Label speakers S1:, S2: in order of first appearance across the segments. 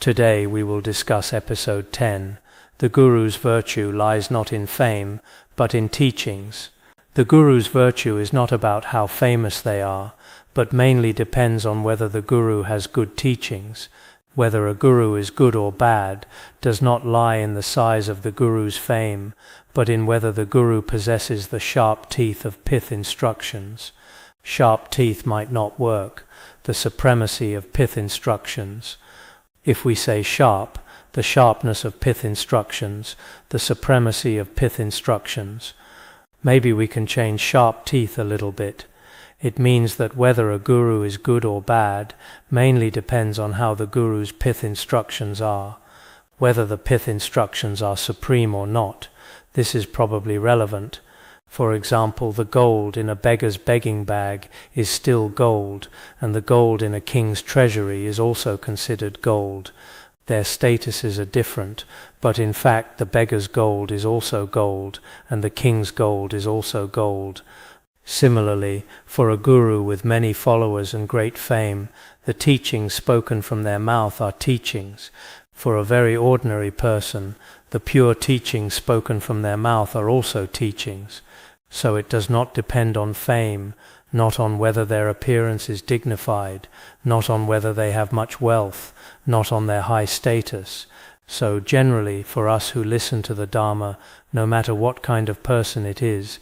S1: Today we will discuss episode 10. The Guru's virtue lies not in fame, but in teachings. The Guru's virtue is not about how famous they are, but mainly depends on whether the Guru has good teachings. Whether a Guru is good or bad does not lie in the size of the Guru's fame, but in whether the Guru possesses the sharp teeth of pith instructions. Sharp teeth might not work, the supremacy of pith instructions. If we say sharp, the sharpness of pith instructions, the supremacy of pith instructions. Maybe we can change sharp teeth a little bit. It means that whether a Guru is good or bad mainly depends on how the Guru's pith instructions are. Whether the pith instructions are supreme or not, this is probably relevant. For example, the gold in a beggar's begging bag is still gold, and the gold in a king's treasury is also considered gold. Their statuses are different, but in fact the beggar's gold is also gold, and the king's gold is also gold. Similarly, for a Guru with many followers and great fame, the teachings spoken from their mouth are teachings. For a very ordinary person, the pure teachings spoken from their mouth are also teachings. So it does not depend on fame, not on whether their appearance is dignified, not on whether they have much wealth, not on their high status. So generally, for us who listen to the Dharma, no matter what kind of person it is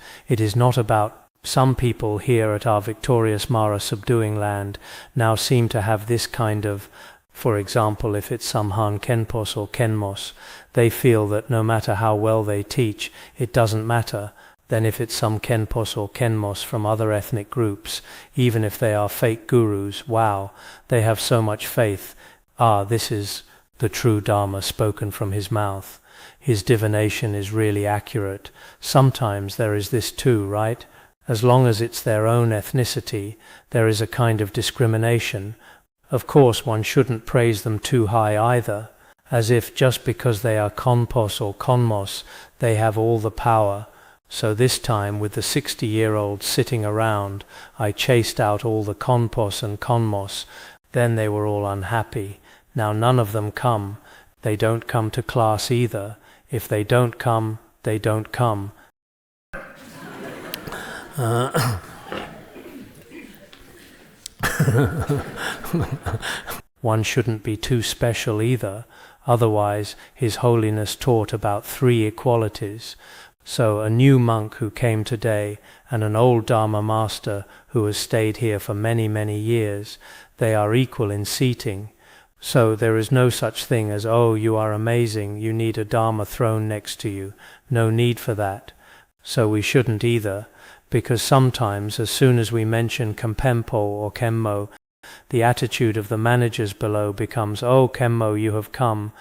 S1: not about. Some people here at our victorious Mara subduing land now seem to have this kind of, for example, if it's some Han Khenpos or Khenmos, they feel that no matter how well they teach, it doesn't matter. Then if it's some Khenpos or Khenmos from other ethnic groups, even if they are fake gurus, wow, they have so much faith. This is the true Dharma spoken from his mouth. His divination is really accurate. Sometimes there is this too, right? As long as it's their own ethnicity, there is a kind of discrimination. Of course, one shouldn't praise them too high either, as if just because they are Khenpos or Khenmos, they have all the power. So this time, with the 60-year-olds sitting around, I chased out all the Khenpos and Khenmos. Then they were all unhappy. Now none of them come. They don't come to class either. If they don't come, they don't come. One shouldn't be too special either. Otherwise, His Holiness taught about 3 equalities. So a new monk who came today and an old Dharma master who has stayed here for many, many years, they are equal in seating. So there is no such thing as, oh, you are amazing, you need a Dharma throne next to you. No need for that. So we shouldn't either, because sometimes as soon as we mention Khenpo or Khenmo, the attitude of the managers below becomes, oh, Khenmo, you have come.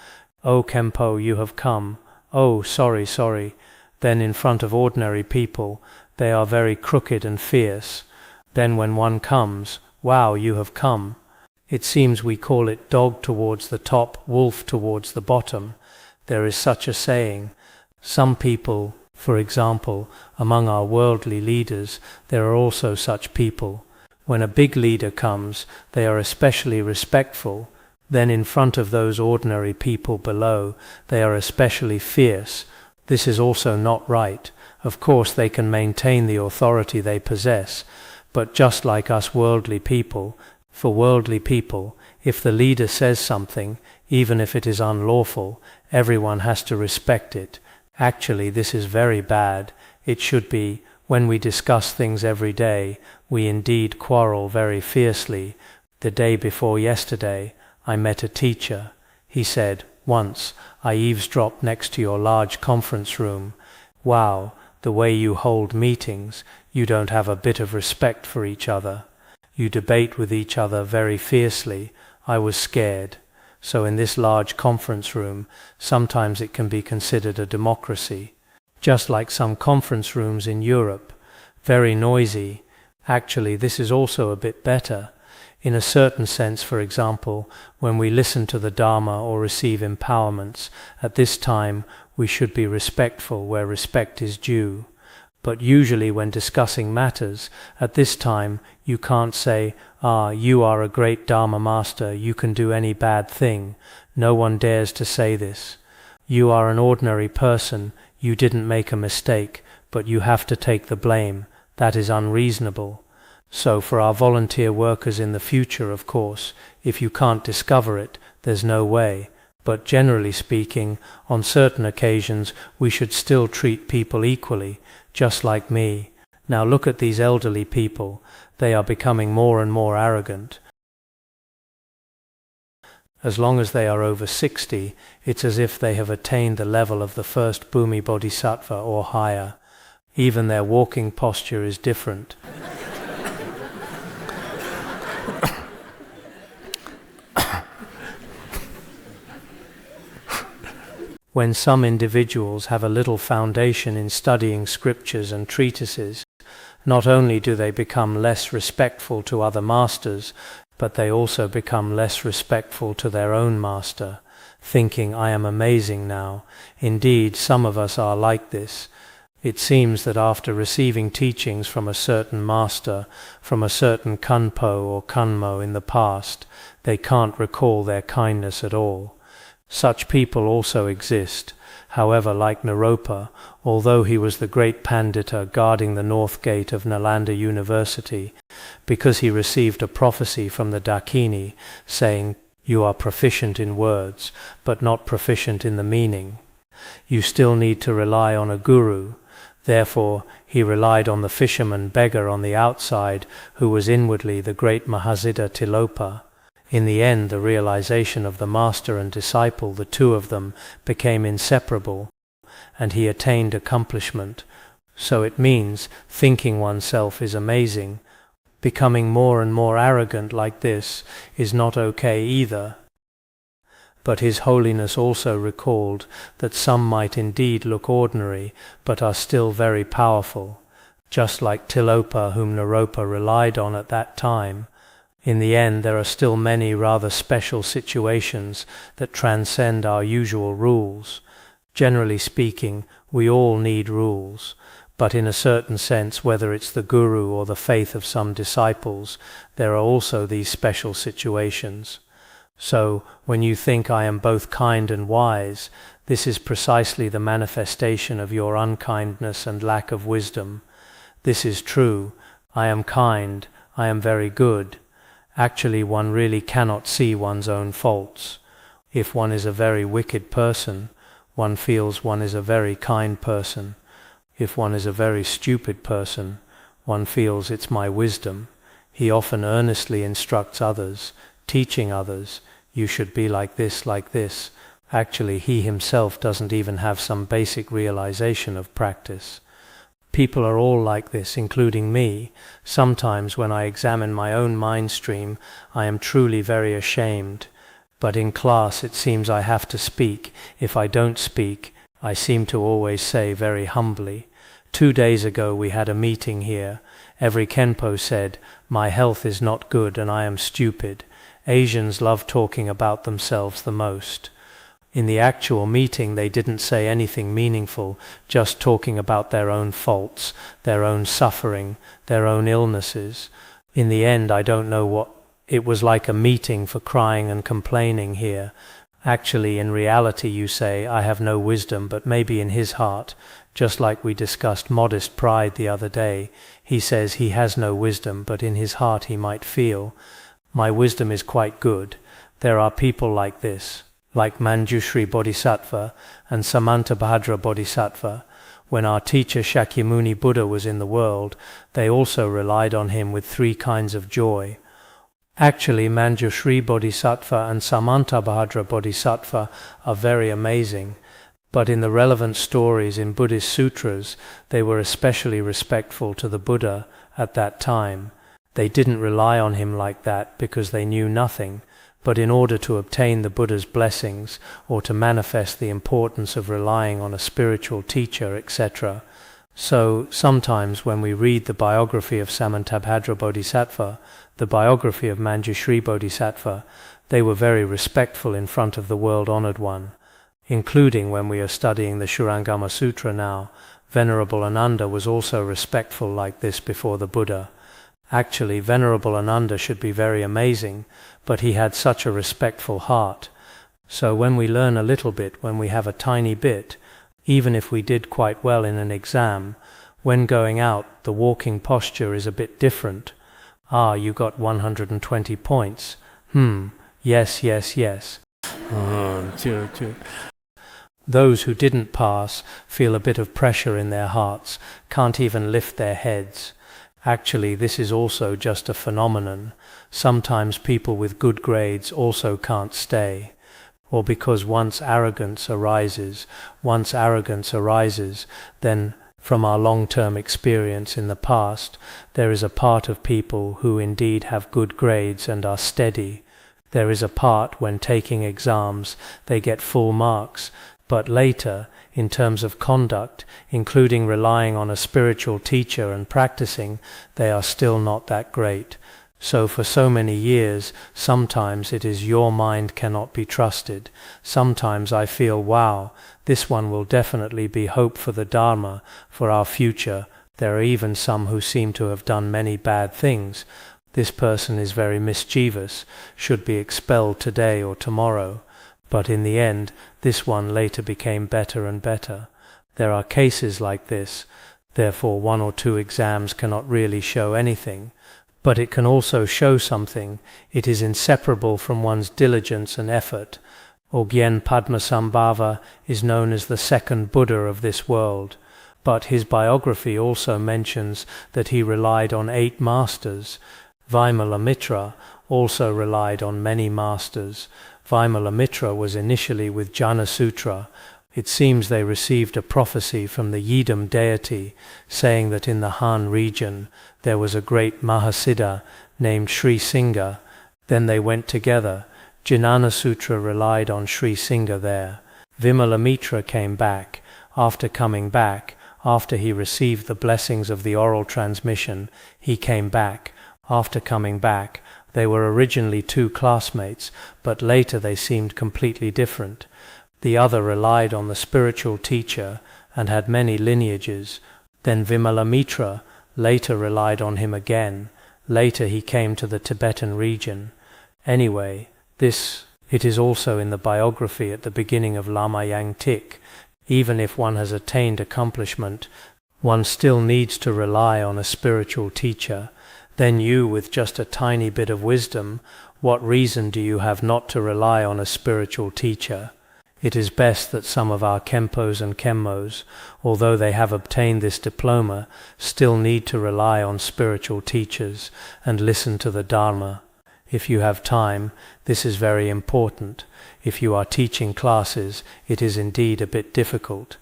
S1: Oh, Khenpo, you have come. Oh, sorry. Then in front of ordinary people, they are very crooked and fierce. Then when one comes, wow, you have come. It seems we call it dog towards the top, wolf towards the bottom. There is such a saying. Some people, for example, among our worldly leaders, there are also such people. When a big leader comes, they are especially respectful. Then in front of those ordinary people below, they are especially fierce. This is also not right. Of course they can maintain the authority they possess, but just like us worldly people, for worldly people, if the leader says something, even if it is unlawful, everyone has to respect it. Actually, this is very bad. It should be, when we discuss things every day, we indeed quarrel very fiercely. The day before yesterday, I met a teacher. He said, once, I eavesdropped next to your large conference room. Wow, the way you hold meetings, you don't have a bit of respect for each other. You debate with each other very fiercely. I was scared. So in this large conference room, sometimes it can be considered a democracy. Just like some conference rooms in Europe. Very noisy. Actually, this is also a bit better. In a certain sense, for example, when we listen to the Dharma or receive empowerments, at this time we should be respectful where respect is due. But usually when discussing matters, at this time you can't say, "Ah, you are a great Dharma master, you can do any bad thing. No one dares to say this. You are an ordinary person, you didn't make a mistake, but you have to take the blame. That is unreasonable." So for our volunteer workers in the future, of course, if you can't discover it, there's no way. But generally speaking, on certain occasions we should still treat people equally, just like me. Now look at these elderly people. They are becoming more and more arrogant. As long as they are over 60, it's as if they have attained the level of the first Bhumi Bodhisattva or higher. Even their walking posture is different. When some individuals have a little foundation in studying scriptures and treatises, not only do they become less respectful to other masters, but they also become less respectful to their own master, thinking, "I am amazing now." Indeed, some of us are like this. It seems that after receiving teachings from a certain master, from a certain Khenpo or Khenmo in the past, they can't recall their kindness at all. Such people also exist. However, like Naropa, although he was the great Pandita guarding the north gate of Nalanda University, because he received a prophecy from the Dakini saying, "You are proficient in words, but not proficient in the meaning. You still need to rely on a guru." Therefore, he relied on the fisherman beggar on the outside, who was inwardly the great Mahasiddha Tilopa. In the end, the realization of the master and disciple, the two of them, became inseparable, and he attained accomplishment. So it means thinking oneself is amazing. Becoming more and more arrogant like this is not okay either. But His Holiness also recalled that some might indeed look ordinary, but are still very powerful, just like Tilopa, whom Naropa relied on at that time. In the end, there are still many rather special situations that transcend our usual rules. Generally speaking, we all need rules, but in a certain sense, whether it's the guru or the faith of some disciples, there are also these special situations. So, when you think I am both kind and wise, this is precisely the manifestation of your unkindness and lack of wisdom. This is true. I am kind. I am very good. Actually, one really cannot see one's own faults. If one is a very wicked person, one feels one is a very kind person. If one is a very stupid person, one feels it's my wisdom. He often earnestly instructs others, teaching others, "You should be like this, like this." Actually, he himself doesn't even have some basic realization of practice. People are all like this, including me. Sometimes when I examine my own mind stream, I am truly very ashamed. But in class it seems I have to speak. If I don't speak, I seem to always say very humbly. 2 days ago we had a meeting here. Every Khenpo said, "My health is not good and I am stupid." Asians love talking about themselves the most. In the actual meeting they didn't say anything meaningful, just talking about their own faults, their own suffering, their own illnesses. In the end, I don't know what. It was like a meeting for crying and complaining here. Actually, in reality you say, "I have no wisdom," but maybe in his heart, just like we discussed modest pride the other day, he says he has no wisdom, but in his heart he might feel, "My wisdom is quite good." There are people like this, like Manjushri Bodhisattva and Samantabhadra Bodhisattva. When our teacher Shakyamuni Buddha was in the world, they also relied on him with 3 kinds of joy. Actually, Manjushri Bodhisattva and Samantabhadra Bodhisattva are very amazing, but in the relevant stories in Buddhist sutras, they were especially respectful to the Buddha at that time. They didn't rely on him like that because they knew nothing, but in order to obtain the Buddha's blessings or to manifest the importance of relying on a spiritual teacher, etc. So, sometimes when we read the biography of Samantabhadra Bodhisattva, the biography of Manjushri Bodhisattva, they were very respectful in front of the world-honored one. Including when we are studying the Shurangama Sutra now, Venerable Ananda was also respectful like this before the Buddha. Actually, Venerable Ananda should be very amazing, but he had such a respectful heart. So when we learn a little bit, when we have a tiny bit, even if we did quite well in an exam, when going out, the walking posture is a bit different. Ah, you got 120 points. Yes. Those who didn't pass feel a bit of pressure in their hearts, can't even lift their heads. Actually, this is also just a phenomenon. Sometimes people with good grades also can't stay. Or because once arrogance arises, then from our long-term experience in the past, there is a part of people who indeed have good grades and are steady. There is a part when taking exams, they get full marks, but later, in terms of conduct, including relying on a spiritual teacher and practicing, they are still not that great. So for so many years, sometimes it is your mind cannot be trusted. Sometimes I feel, wow, this one will definitely be hope for the Dharma, for our future. There are even some who seem to have done many bad things. This person is very mischievous, should be expelled today or tomorrow. But in the end, this one later became better and better. There are cases like this. Therefore 1 or 2 exams cannot really show anything. But it can also show something. It is inseparable from one's diligence and effort. Ogyen Padmasambhava is known as the second Buddha of this world. But his biography also mentions that he relied on 8 masters. Vimalamitra also relied on many masters. Vimalamitra was initially with Janasutra. It seems they received a prophecy from the Yidam deity, saying that in the Han region there was a great Mahasiddha named Sri Singha. Then they went together. Jnanasutra relied on Sri Singha there. Vimalamitra came back. After coming back, after he received the blessings of the oral transmission, he came back. After coming back, they were originally 2 classmates, but later they seemed completely different. The other relied on the spiritual teacher and had many lineages. Then Vimalamitra later relied on him again. Later he came to the Tibetan region. Anyway, it is also in the biography at the beginning of Lama Yang Tik. Even if one has attained accomplishment, one still needs to rely on a spiritual teacher. Then you, with just a tiny bit of wisdom, what reason do you have not to rely on a spiritual teacher? It is best that some of our Khenpos and Khenmos, although they have obtained this diploma, still need to rely on spiritual teachers and listen to the Dharma. If you have time, this is very important. If you are teaching classes, it is indeed a bit difficult.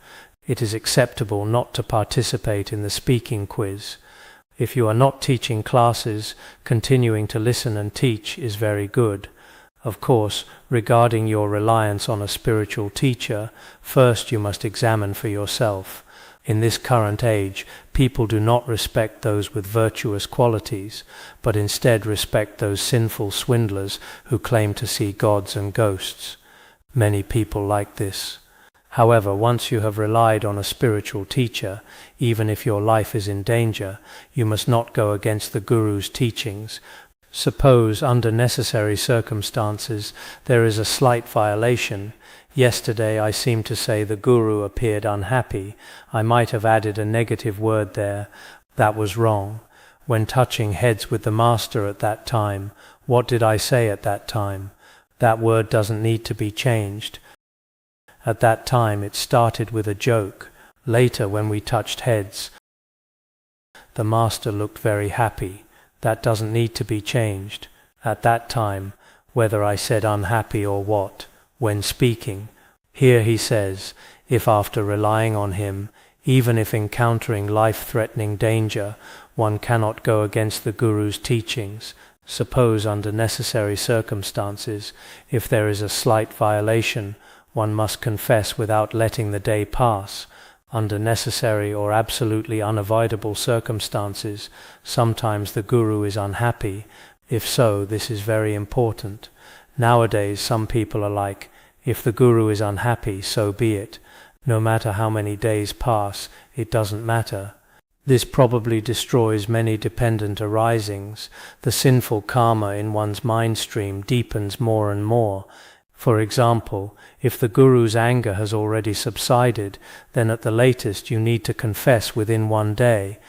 S1: It is acceptable not to participate in the speaking quiz. If you are not teaching classes, continuing to listen and teach is very good. Of course, regarding your reliance on a spiritual teacher, first you must examine for yourself. In this current age, people do not respect those with virtuous qualities, but instead respect those sinful swindlers who claim to see gods and ghosts. Many people like this. However, once you have relied on a spiritual teacher, even if your life is in danger, you must not go against the Guru's teachings. Suppose, under necessary circumstances, there is a slight violation. Yesterday I seem to say the Guru appeared unhappy. I might have added a negative word there. That was wrong. When touching heads with the Master at that time, what did I say at that time? That word doesn't need to be changed. At that time it started with a joke. Later, when we touched heads, the Master looked very happy. That doesn't need to be changed. At that time, whether I said unhappy or what, when speaking. Here he says, if after relying on him, even if encountering life-threatening danger, one cannot go against the Guru's teachings, suppose under necessary circumstances, if there is a slight violation, one must confess without letting the day pass. Under necessary or absolutely unavoidable circumstances, sometimes the Guru is unhappy. If so, this is very important. Nowadays some people are like, if the Guru is unhappy, so be it. No matter how many days pass, it doesn't matter. This probably destroys many dependent arisings. The sinful karma in one's mind stream deepens more and more. For example, if the Guru's anger has already subsided, then at the latest you need to confess within one day.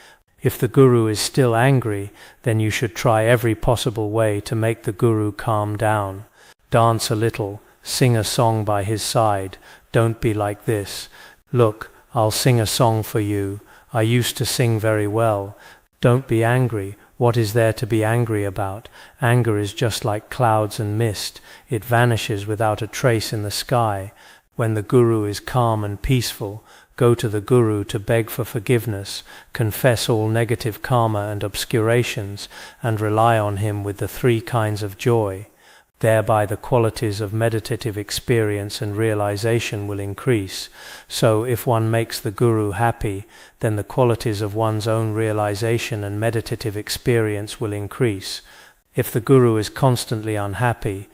S1: If the Guru is still angry, then you should try every possible way to make the Guru calm down. Dance a little, sing a song by his side. Don't be like this. Look, I'll sing a song for you. I used to sing very well. Don't be angry. What is there to be angry about? Anger is just like clouds and mist. It vanishes without a trace in the sky. When the Guru is calm and peaceful, go to the Guru to beg for forgiveness, confess all negative karma and obscurations, and rely on him with the three kinds of joy. Thereby the qualities of meditative experience and realization will increase. So if one makes the Guru happy, then the qualities of one's own realization and meditative experience will increase. If the Guru is constantly unhappy,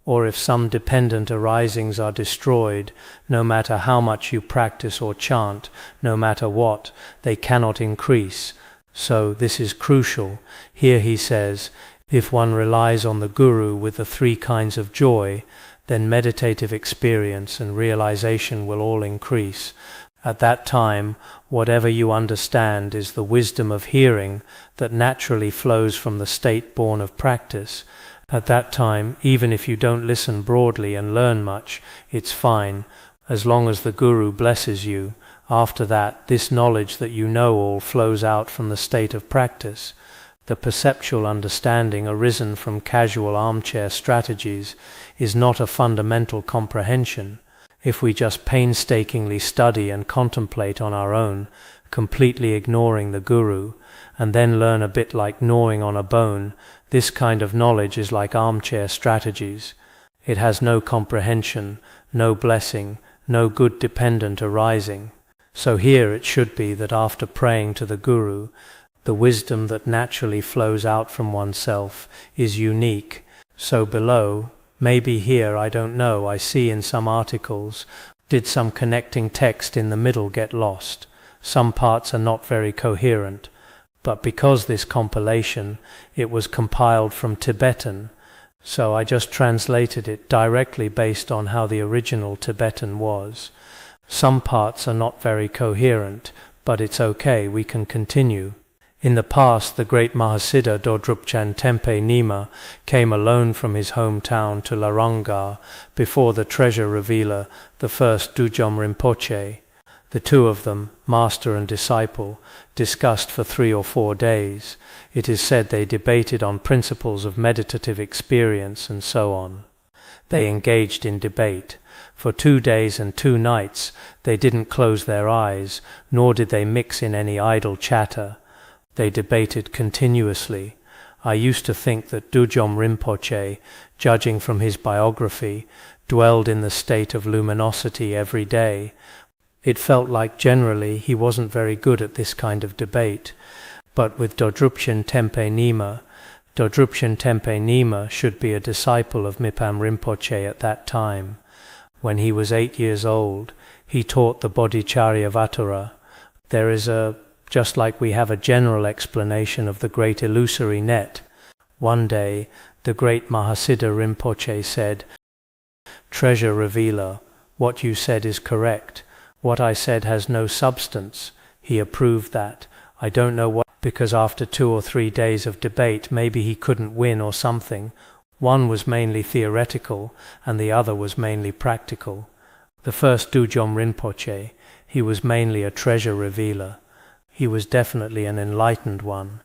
S1: or if some dependent arisings are destroyed, no matter how much you practice or chant, no matter what, they cannot increase. So this is crucial. Here he says, if one relies on the Guru with the three kinds of joy, then meditative experience and realization will all increase. At that time, whatever you understand is the wisdom of hearing that naturally flows from the state born of practice. At that time, even if you don't listen broadly and learn much, it's fine, as long as the Guru blesses you. After that, this knowledge that you know all flows out from the state of practice. The perceptual understanding arisen from casual armchair strategies is not a fundamental comprehension. If we just painstakingly study and contemplate on our own, completely ignoring the Guru, and then learn a bit like gnawing on a bone, this kind of knowledge is like armchair strategies. It has no comprehension, no blessing, no good dependent arising. So here it should be that after praying to the Guru, the wisdom that naturally flows out from oneself is unique. So below, maybe here, I don't know, I see in some articles, did some connecting text in the middle get lost? Some parts are not very coherent, but because this compilation, it was compiled from Tibetan, so I just translated it directly based on how the original Tibetan was. Some parts are not very coherent, but it's okay, we can continue. In the past, the great Mahasiddha Dodrupchen Tempe Nima came alone from his hometown to Larangar before the treasure revealer, the first Dujom Rinpoche. The two of them, master and disciple, discussed for 3 or 4 days. It is said they debated on principles of meditative experience and so on. They engaged in debate. For 2 days and 2 nights they didn't close their eyes, nor did they mix in any idle chatter. They debated continuously. I used to think that Dujom Rinpoche, judging from his biography, dwelled in the state of luminosity every day. It felt like generally he wasn't very good at this kind of debate. But with Dodrupchen Tempe Nima should be a disciple of Mipam Rinpoche at that time. When he was 8 years old, he taught the Bodhicharyavatara. There is just like we have a general explanation of the great illusory net. One day, the great Mahasiddha Rinpoche said, "Treasure revealer, what you said is correct. What I said has no substance." He approved that. I don't know what, because after 2 or 3 days of debate, maybe he couldn't win or something. One was mainly theoretical, and the other was mainly practical. The first Dujom Rinpoche, he was mainly a treasure revealer. He was definitely an enlightened one.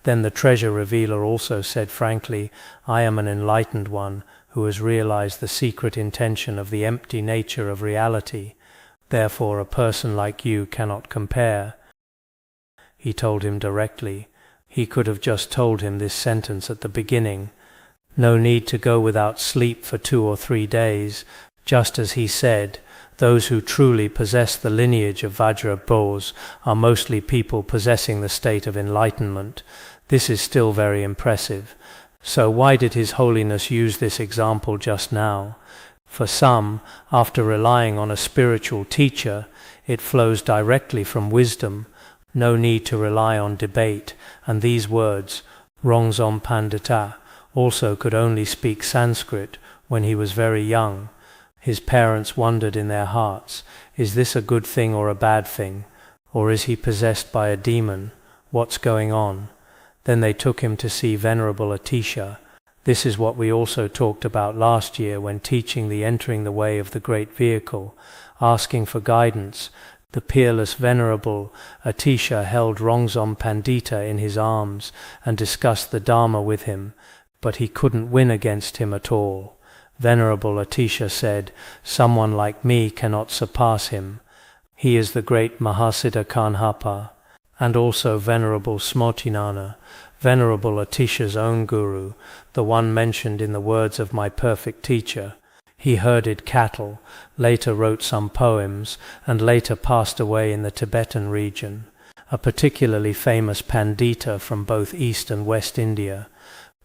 S1: Then the treasure revealer also said frankly, "I am an enlightened one who has realized the secret intention of the empty nature of reality. Therefore a person like you cannot compare." He told him directly. He could have just told him this sentence at the beginning. No need to go without sleep for 2 or 3 days. Just as he said, those who truly possess the lineage of Vajra Bose are mostly people possessing the state of enlightenment. This is still very impressive. So why did His Holiness use this example just now? For some, after relying on a spiritual teacher, it flows directly from wisdom. no need to rely on debate, and these words, Rongzom Pandita, also could only speak Sanskrit when he was very young. His parents wondered in their hearts, is this a good thing or a bad thing? Or is he possessed by a demon? What's going on? Then they took him to see Venerable Atisha. This is what we also talked about last year when teaching the entering the way of the great vehicle, asking for guidance. The peerless Venerable Atisha held Rongzom Pandita in his arms and discussed the Dharma with him, but he couldn't win against him at all. Venerable Atisha said, someone like me cannot surpass him. He is the great Mahasiddha Kanhapa, and also Venerable Smotinana, Venerable Atisha's own guru, the one mentioned in the words of my perfect teacher. He herded cattle, later wrote some poems, and later passed away in the Tibetan region. A particularly famous Pandita from both East and West India.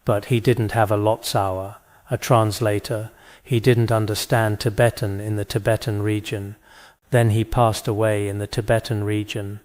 S1: But he didn't have a Lotsawa, a translator. He didn't understand Tibetan in the Tibetan region. Then he passed away in the Tibetan region.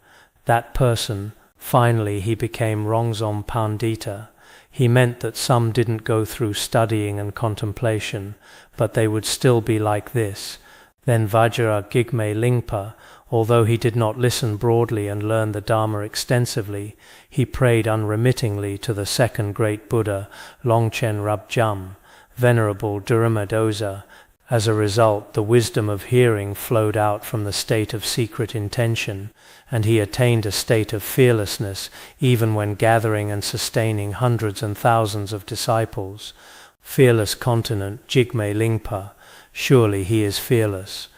S1: That person, finally he became Rongzom Pandita. He meant that some didn't go through studying and contemplation, but they would still be like this. Then Vajra Gigme Lingpa, although he did not listen broadly and learn the Dharma extensively, he prayed unremittingly to the second great Buddha, Longchen Rabjam, Venerable Durima Doza. As a result, the wisdom of hearing flowed out from the state of secret intention, and he attained a state of fearlessness even when gathering and sustaining hundreds and thousands of disciples. Fearless continent Jigme Lingpa, surely he is fearless.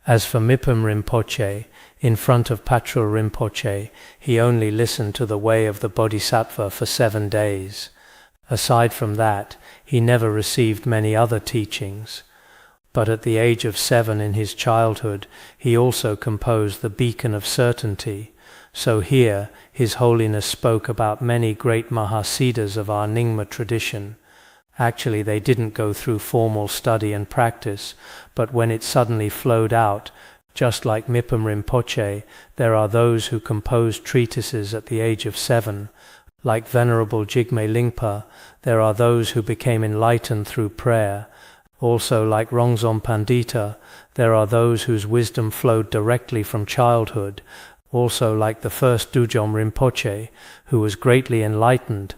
S1: As for Mipam Rinpoche, in front of Patrul Rinpoche, he only listened to the way of the Bodhisattva for 7 days. Aside from that, he never received many other teachings. But at the age of 7 in his childhood, he also composed the Beacon of Certainty. So here, His Holiness spoke about many great Mahasiddhas of our Nyingma tradition. Actually, they didn't go through formal study and practice, but when it suddenly flowed out, just like Mipam Rinpoche, there are those who composed treatises at the age of 7. Like Venerable Jigme Lingpa, there are those who became enlightened through prayer. Also, like Rongzom Pandita, there are those whose wisdom flowed directly from childhood. Also, like the first Dujom Rinpoche, who was greatly enlightened.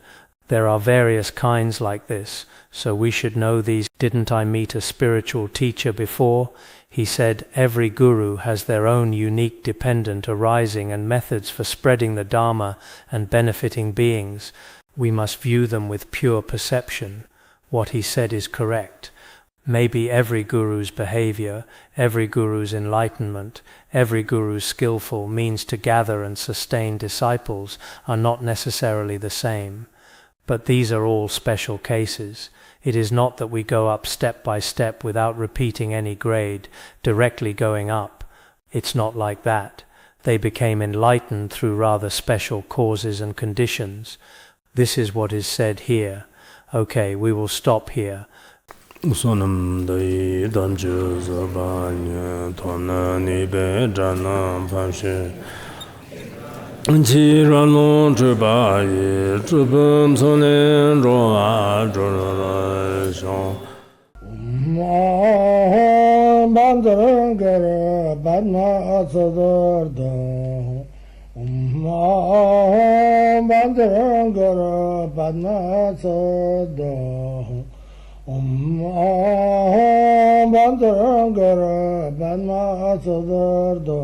S1: There are various kinds like this, so we should know these. Didn't I meet a spiritual teacher before? He said, every guru has their own unique dependent arising and methods for spreading the Dharma and benefiting beings. We must view them with pure perception. What he said is correct. Maybe every guru's behavior, every guru's enlightenment, every guru's skillful means to gather and sustain disciples are not necessarily the same. But these are all special cases. It is not that we go up step by step without repeating any grade, directly going up. It's not like that. They became enlightened through rather special causes and conditions. This is what is said here. Okay, we will stop here.
S2: Sonam dai damju zabanya thona ni be jana phamshe ji rano juba ye jubum sonen ro a ro sho
S3: ma bandar gar banna sadar da ma bandar gar banna sadar bandar gar banna sadar da